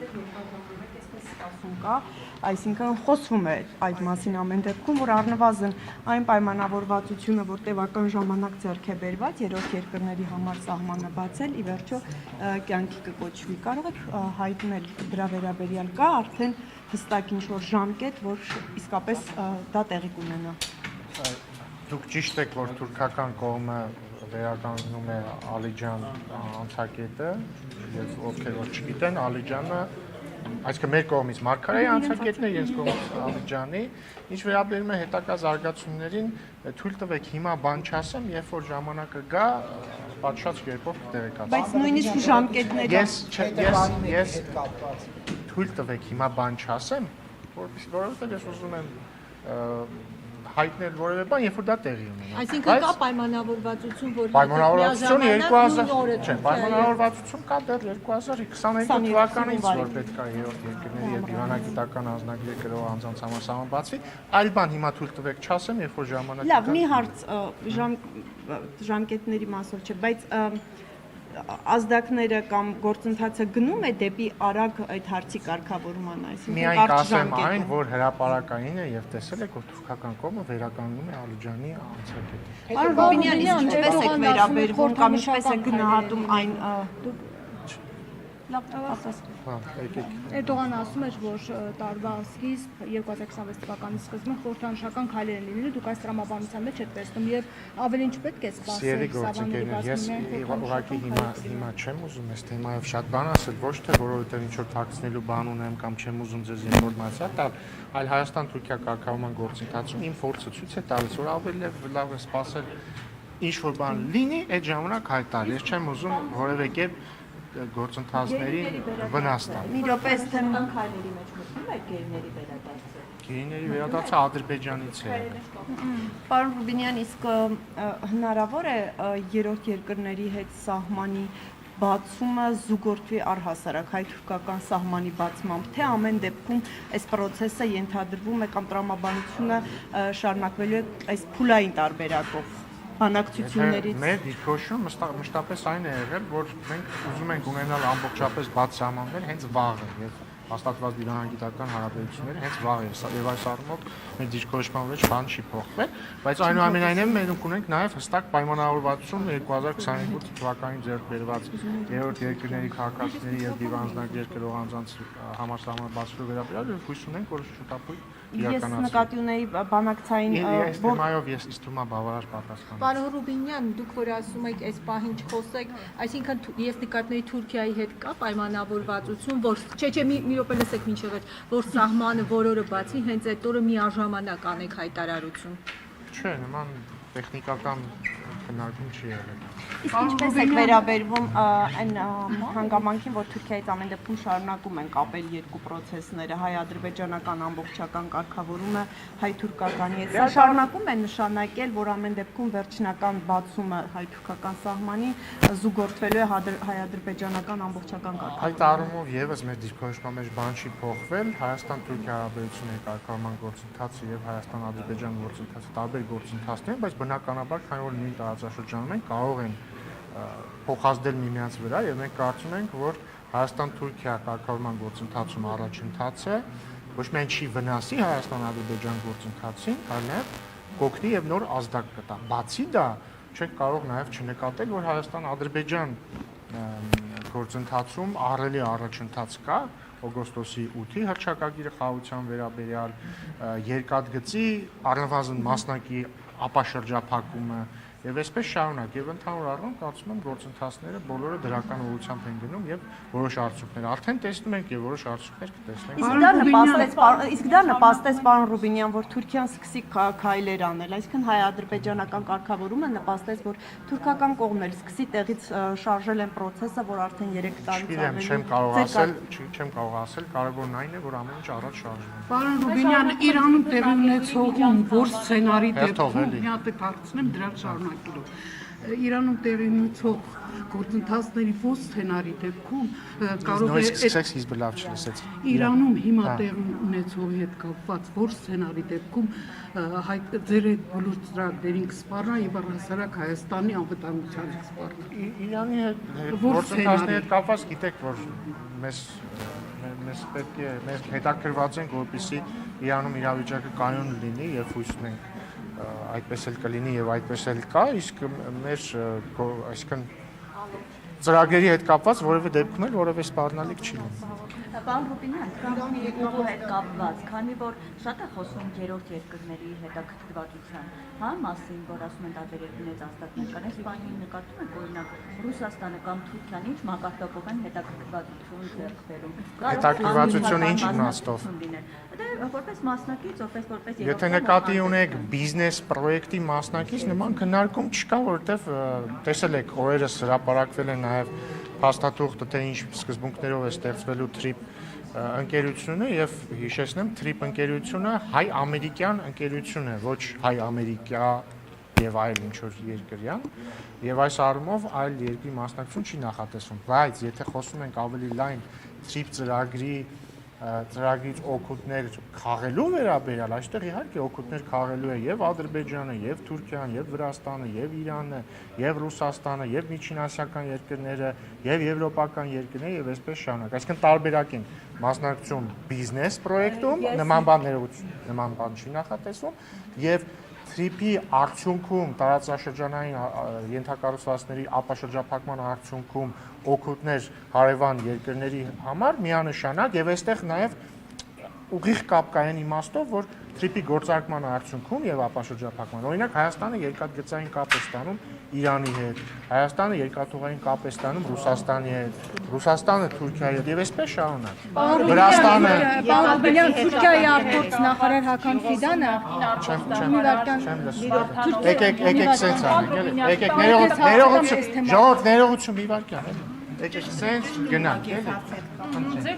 Ասում կա, այսինքն խոսվում է այդ մասին ամեն դեպքում, որ առնվազն այն պայմանավորվածությունը, որ տևական ժամանակ ձեռք է բերված, երրորդ երկրների համար սահմանը բացել, ի վերջո կյանքի կկոչվի։ Կարող եք հայտնել դրա վերաբերյալ կա արդեն հստակ ինչ-որ ժամկետ, որ իսկապես դա տեղի կունենա։ Դուք ճիշտ եք, որ թուրքական կողմը վերականգնում է Ալիջան անցակետը, եւ ովքեր որ չգիտեն, Ալիջանը այսինքն մեր կողմից Մարգարայի անցակետն է, իրենց կողմից Ալիջանի, ինչ վերաբերում է հետագա զարգացումներին, թույլ տվեք հիմա բան չասեմ, երբ որ ժամանակը գա, պատշաճ կերպով կտեղեկացնեմ։ Բայց նույնիսկ ժամկետները Ես թույլ տվեք հիմա բան չասեմ, որովհետեւ ես ուզում եմ հայտնել որևէ բան, երբ որ դա տեղի ունենա։ Այսինքն կա պայմանավորվածություն, որ պայմանավորվածություն կա դեռ 2022 թվականից, որ պետք է երրորդ երկրների եւ դիվանագիտական անձնագրեր կրող անձանց համար սահման բացվի, այլ բան հիմա թույլ տվեք չասեմ, երբ որ ժամանակը Լավ, մի հարց ժամկետների մասով չէ, բայց ազդակները կամ գործընթացը գնում է դեպի արագ այդ հարցի կարգավորման, այսինքն կարճ ժամկետը։ Միայն որ հրապարակային է եւ տեսել եք, որ թուրքական կողմը վերականգնում է Ալիջանի անցակետը։ Պարոն Ռուբինյան, ինչպես եք վերաբերվում կամ ինչպես եք գնահատում այն Լավ, Էրդողանը ասում էր, որ տարվա սկիզբ 2026 թվականի սկզբում խորհրդանշական քայլեր են լինելու, դուք այս տրամաբանության մեջ եք տեսնում եւ ավելի ինչ պետք է սպասել Սավանների ես ուղղակի հիմա չեմ ուզում այս թեմայով շատ բան ասել, ոչ թե որովհետեւ ինչ որ թաքցնելու բան ունեմ կամ չեմ ուզում ձեզ ինֆորմացիա տալ, այլ Հայաստան-Թուրքիա կարգավորման գործընթացում իմ փորձը ցույց է տալիս, որ ավելի լավ է սպասել ինչ որ բան լինի, այդ ժամանակ հայտարարել։ Ես չեմ ուզում որևէ կերպ գործընթացների վնաս տալ։ Մի րոպե թեման քայլերի մեջ մտնում է գերիների վերադարձը։ Գերիների վերադարձը Ադրբեջանից է։ Պարոն Ռուբինյան, իսկ հնարավոր է երրորդ երկրների հետ սահմանի բացումը զուգորդվի առհասարակ հայ-թուրքական սահմանի բացմամբ, թե ամեն դեպքում այս process-ը ենթադրվում է կամ տրամաբանությունը շարունակվելու է այս փուլային տարբերակով բանակցություններից։ Մեր դիրքորոշումը մշտապես այն է եղել, որ մենք ուզում ենք ունենալ ամբողջապես բաց սահմաններ հենց վաղը եւ հաստատված դիվանագիտական հարաբերությունները հենց վաղ եւ այս առումով մեր դիրքորոշման մեջ բան չի փոխվել, բայց այնուամենայնիվ մենք ունենք նաեւ հստակ պայմանավորվածություն 2022 թվականին ձեռք բերված երրորդ երկրների քաղաքացիների եւ դիվանձնագրեր կրող անձանց համասահման բացվելու վերաբերյալ եւ հույս ունենք, որ շուտապույտ Ես նկատի ունեի բանակցային թեմայով ես իստումա բավարար պատասխան։ Պարոն Ռուբինյան, դուք որ ասում եք այս պահին չխոսեք, այսինքն ես նկատների Թուրքիայի հետ կա պայմանավորվածություն, որ չէ, մի րոպե լսեք մինչև այդ, որ սահմանը որ օրը բացի, հենց այդ օրը միաժամանակ անեք հայտարարություն։ Չէ, նման տեխնիկական քննարկում չի եղել։ Իսկ ինչպես եք վերաբերվում այն հանգամանքին, որ Թուրքիայից ամեն դեպքում շարունակում են կապել երկու process-ները, հայ-ադրբեջանական ամբողջական կարգավորումը, հայ-թուրքականի հետ։ Սա շարունակում է նշանակել, որ ամեն դեպքում վերջնական բացումը հայ-թուրքական սահմանի զուգորդվելու է հայ-ադրբեջանական ամբողջական կարգավորումը։ Այդ առումով եւս մեր դիրքորոշման մեջ բան չի փոխվել, Հայաստան-Թուրքիա հարաբերությունների կարգավորման գործընթացը եւ Հայաստան-Ադրբեջան գործընթացը տարբեր գործընթացներ են, բայց բնականաբար քանի որ նույն տարածաշրջանում են, կարող են փոխազդել միմյանց վրա եւ մենք կարծում ենք, որ Հայաստան-Թուրքիա կարգավորման գործընթացում առաջընթաց է, ոչ միայն չի վնասի Հայաստան-Ադրբեջան գործընթացին, այլ նաեւ կօգնի եւ նոր ազդակ կտա։ Բացի դա, չենք կարող նաեւ չնկատել, որ Հայաստան-Ադրբեջան գործընթացում ահռելի առաջընթաց կա օգոստոսի 8-ի հռչակագիրը խաղաղության վերաբերյալ երկաթգծի առնվազն մասնակի ապաշրջափակումը եւ այսպես շարունակ եւ ընդհանուր առմամբ կարծում եմ գործընթացները բոլորը դրական ուղղությամբ են գնում եւ որոշ արդյունքներ արդեն տեսնում ենք եւ որոշ արդյունքներ կտեսնենք։ Իսկ դա նպաստեց պարոն Ռուբինյան, որ Թուրքիան սկսի քայլեր անել, այսինքն հայ-ադրբեջանական կարգավորումը նպաստեց, որ թուրքական կողմն էլ սկսի տեղից շարժել են process-ը, որ արդեն 3 տարուց ավելի չեմ կարող ասել, կարևորն այն է, որ ամեն ինչ առաջ շարժվում։ Պարոն Ռուբինյան, Իրանում տեղի ունեցող որ սցենարի դեպքում մի հատ հարցնեմ դրա շարունակելու։ Իրանում տեղի ունեցող գործընթացների ո՞ր սցենարի դեպքում կարող է Իրանում հիմա տեղի ունեցողի հետ կապված ո՞ր սցենարի դեպքում ձեր այդ բոլոր ծրագրերին կսպառնա եւ առհասարակ Հայաստանի անվտանգության կսպառնա։ Իրանի հետ գործընթացների հետ կապված գիտեք, որ մեզ Մենք պետք է մենք հետաքրված ենք, որպեսզի Իրանում իրավիճակը կայուն լինի եւ հույս ունենք այդպես էլ կլինի եւ այդպես էլ կա, իսկ մեր այսինքն ծրագրերի հետ կապված որևէ դեպքում էլ որևէ սպառնալիք չի լինի։ Պարոն Ռուբինյան, եկնողու հետ կապված, քանի որ շատ է խոսում երրորդ երկրների հետաքրքրվածության մասին, որ ասում են տարբեր երկրներից ազատներ կան, այս բանի նկատում եք օրինակ Ռուսաստանը կամ Թուրքիան ինչ մակարդակով են հետաքրքրվածություն ձեռք բերում։ Հետաքրքրվածությունը ինչ իմաստով։ Դե որպես մասնակից, որպես Եթե նկատի ունեք բիզնես պրոյեկտի մասնակից, նման քննարկում չկա, որովհետև տեսել եք օրերս հրապարակվել է նաև փաստաթուղթը, թե ինչ սկզբունքներով է ստեղծվելու TRIP ընկերությունը եւ հիշեցնեմ TRIP ընկերությունը հայ-ամերիկյան ընկերություն է, ոչ հայ-ամերիկյա եւ այլ ինչ որ երկրյան եւ այս առումով այլ երկրի մասնակցություն չի նախատեսվում, բայց եթե խոսում ենք ավելի լայն TRIP ծրագրից օգուտներ քաղելու վերաբերյալ, այստեղ իհարկե օգուտներ քաղելու է եւ Ադրբեջանը, եւ Թուրքիան, եւ Վրաստանը, եւ Իրանը, եւ Ռուսաստանը, եւ միջինասիական երկրները, եւ եվրոպական երկրները եւ այսպես շարունակ։ Այսինքն տարբերակ են մասնակցություն բիզնես պրոյեկտում, նման բան չի նախատեսվում եւ TRIP-ի արդյունքում տարածաշրջանային ենթակառուցվածքների ապաշրջափակման արդյունքում օգուտներ հարևան երկրների համար միանշանակ եւ այստեղ նաեւ ուղիղ կապ կա այն իմաստով, որ TRIP-ի գործարկման արդյունքում եւ ապաշրջափակման օրինակ Հայաստանը երկաթգծային կապ է ստանում Իրանի հետ, Հայաստանը երկաթուղային կապ է ստանում Ռուսաստանի հետ, Ռուսաստանը Թուրքիայի հետ եւ այսպես շարունակ։ Վրաստանը Պարոն Թուրքիայի արտգործ նախարար Հական Ֆիդանը եկեք սենց անենք, եկեք ներողություն, ժողովուրդ ներողություն մի վարքյան, եկեք սենց գնանք, էլի։